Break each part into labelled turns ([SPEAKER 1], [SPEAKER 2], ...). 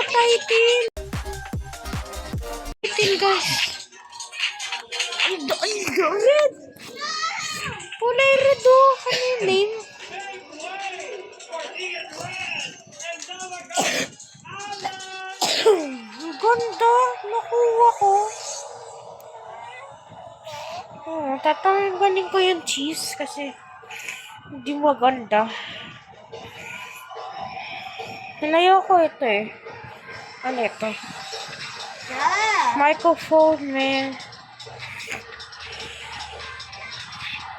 [SPEAKER 1] Titan. Titan, guys. Ang red. Kulay red, oh. Ano yung name? Ang ganda. Nakuha ko. Tatanggalin ko yung cheese kasi hindi maganda. Nilayo ko ito eh. Ano ito? Microphone, man.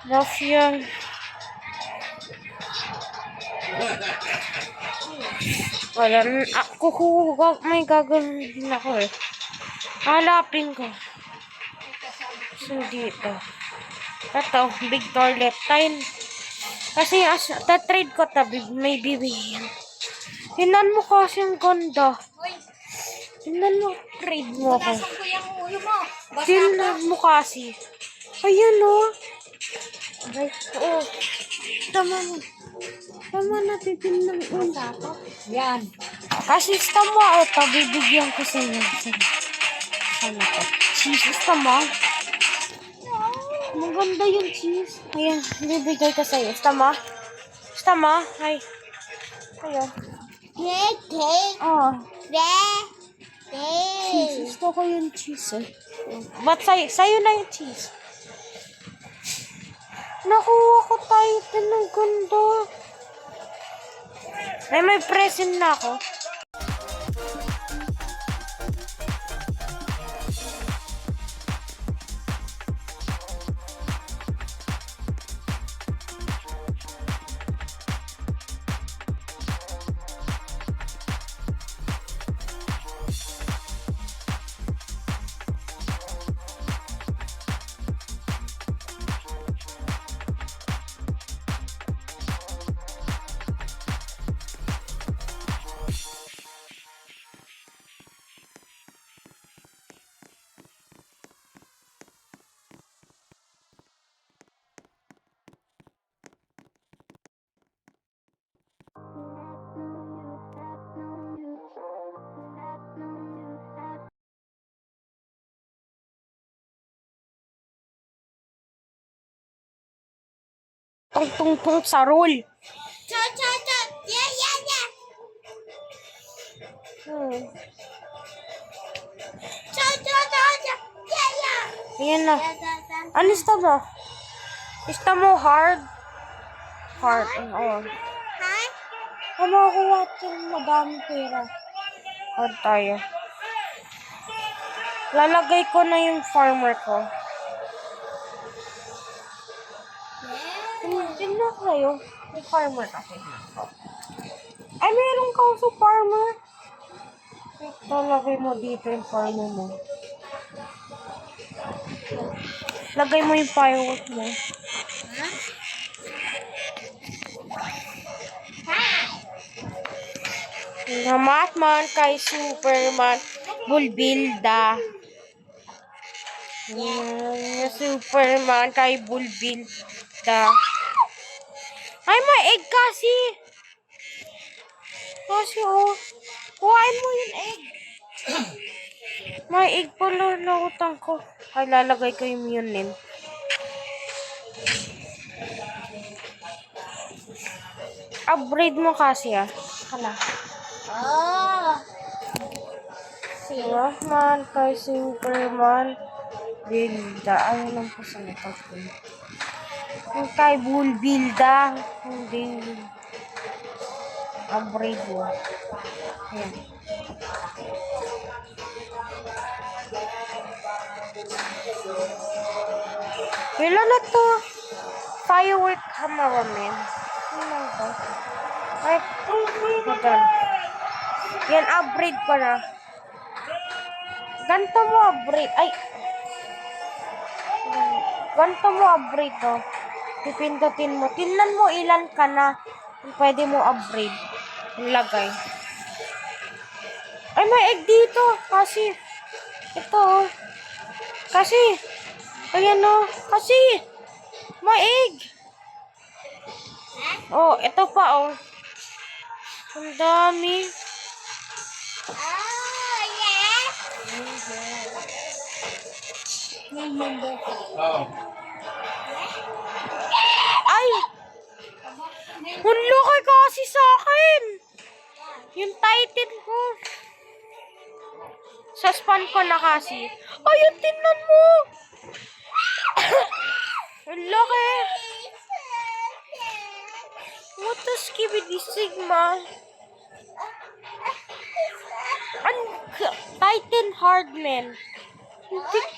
[SPEAKER 1] Mafia. Wala. May gagawin din ako eh. Hanapin ko. So, dito. Ito, big toilet tile. Kasi tatrade ko may bibigyan. Tingnan mo kasi ang ganda. Tingnan mo, trade mo ako. Tingnan mo kasi. Ayan o. Oh. Tama mo. Tama na, titignan mo. Yan. Kasi tama ito, bibigyan ko sa inyo. Sana to. Cheese, tama. Maganda yung cheese. Ayan, bibigay ko sa iyo. Tama. Tama. Ay. Ayan. Oh. Cheese. Gusto ko yung cheese eh. Ba't sa'yo na yung cheese? Nakuha ko tayo. Ang ganda. May present na ako. Tungtungtung sarol. Ayan na. Ano ito ba? Ito mo hard? Hard. Oo. Ano ako watin? Madami pera. Hard tayo. Lalagay ko na yung farmer ko. Tingnan ko kayo. May farmer kasi. Ay, meron ka sa farmer. Lagay mo dito yung farmer mo. Lagay mo yung firework mo. Namatman kay Superman. Bulbilda. Superman kay Bulbilda. Ay, may egg kasi. Kasi, oh. Kuhain mo yung egg. May egg pala na utang ko. Ay, lalagay ko yung yun. Upgrade mo kasi, ah. Hala. Rahman kay Superman. Bilda. Ayaw lang po sa nito. Yung kay Bulbilda. Hindi. Upgrade mo. Ayan. Ilan na to? Firework cameraman. Ano ba? Ay, magal. Yan, upgrade ko na. Ganto mo upgrade. Ay. Ganto mo upgrade to. Pipindutin mo. Tingnan mo ilan ka na. Pwede mo upgrade. Ilagay. Ay, may egg dito. Kasi. Ito. Kasi. Ayan o. Kasi. May egg. Oh, ito pa oh. Ang dami. Ay! Ang laki kasi sa akin! Yung Titan ko. Sa span ko na kasi. Ayun, tingnan mo! Ang laki! What the skibidi sigma? Titan Hardman.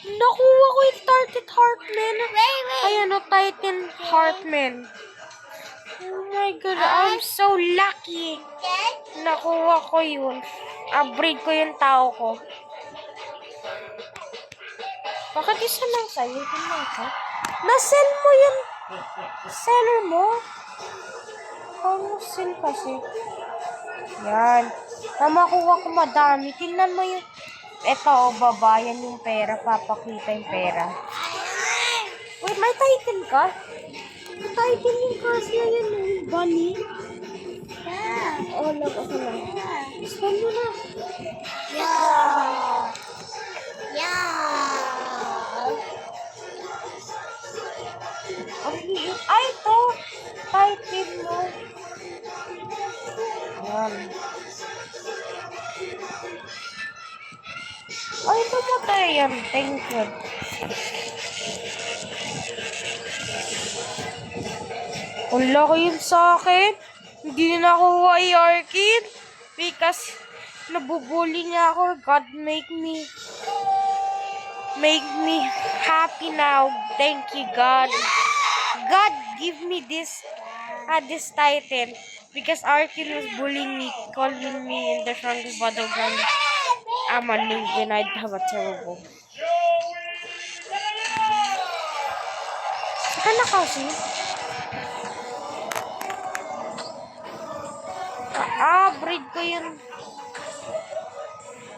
[SPEAKER 1] Nakuha ko yung Titan Hardman. Ayan o, Titan Hardman. Oh my God, I'm so lucky. Nakuha ko yun. Upgrade ko yung tao ko. Bakit isa lang sa'yo? Tingnan ka. Na-sell mo yung seller mo? Paano sell kasi? Yan. Na makuha ko madami. Tingnan mo yung... Eto, babayan yung pera. Papakita yung pera. Wait, may Titan ka? May Titan yung kasi. Ayan yung bunny. Oh, lang ako lang. Spam mo na.
[SPEAKER 2] Yeah.
[SPEAKER 1] Ay, ito. Titan mo. Yan. Ay, ito mo tayo yan. Thank you. Ang laki yun sa akin. Hindi na ako Yarkin. Because nabubuli niya ako. God make me happy now. Thank you, God. God, give me this Titan. Because Arkin was bullying me, calling me in the strongest battleground. I'm a noob and I have a terrible. Saka na kasi. Breed ko yung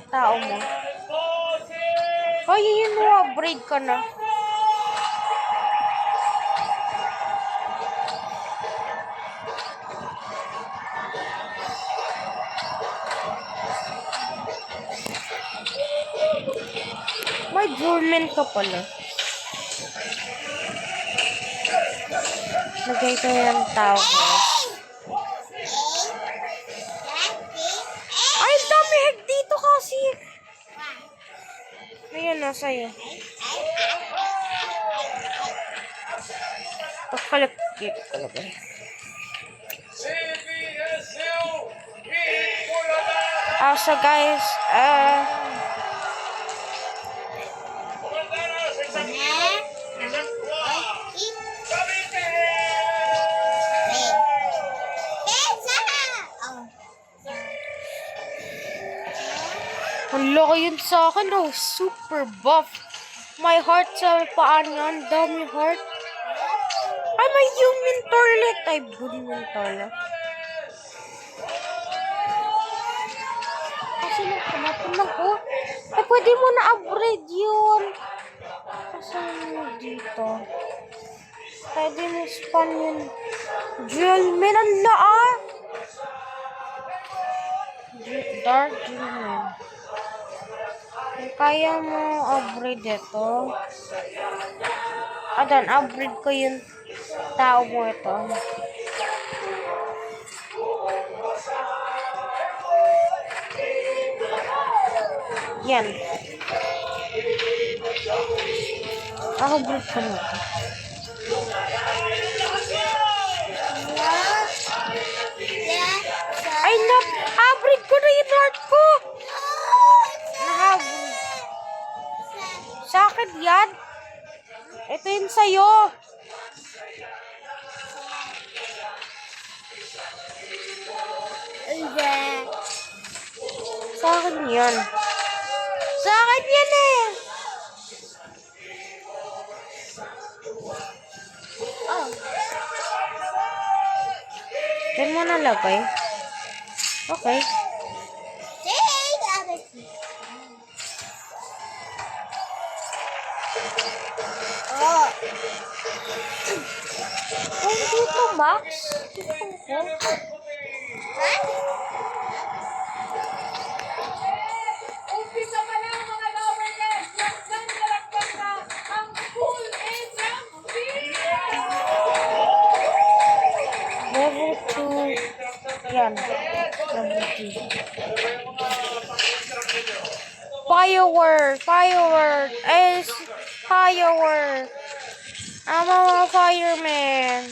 [SPEAKER 1] tao mo. Ay, yun mo, breed ka na. May German ka pala. Lagay ko yung tao ko. Ay, dami heg dito kasi. Ayan na sa'yo. Pagkalagkip talaga. So guys, ang laki yun sa akin, oh, super buff. My heart sa paan nga, ang dami heart. Ay, may human toilet. Ay, bully yung toilet. Kasi nagpanapunan ko. Ay, pwede mo na upgrade yun. Kasi mo dito. Pwede mo spawn yun. Jewelman, ang laa. Dark Jewelman. Kaya mo upgrade ito. Adan, upgrade ko yung tao mo ito. Yan. Upgrade ko na ito. Ay, upgrade ko na yung heart ko. Sa akin yan. Ito yung sa'yo. Sa akin yan. Sa akin yan eh. Diyan mo nalagay. Okay. Kung dito, Max. Number 3. Firework! Firework! Firework! I'm a fireman!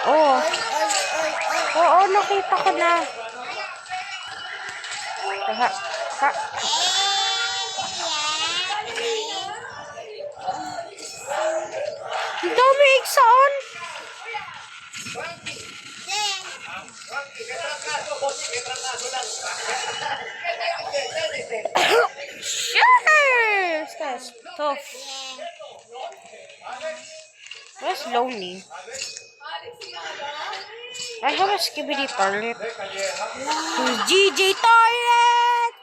[SPEAKER 1] Oh. Oo, nakita ko na. Ha, ha. Ang dami iksaon. Sure! That's tough. That's lonely. I have a skibidi toilet. Who's GJ Toilet?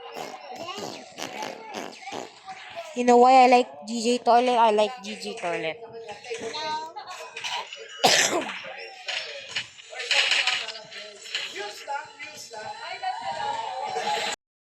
[SPEAKER 1] You know why I like GJ Toilet? I like GJ Toilet.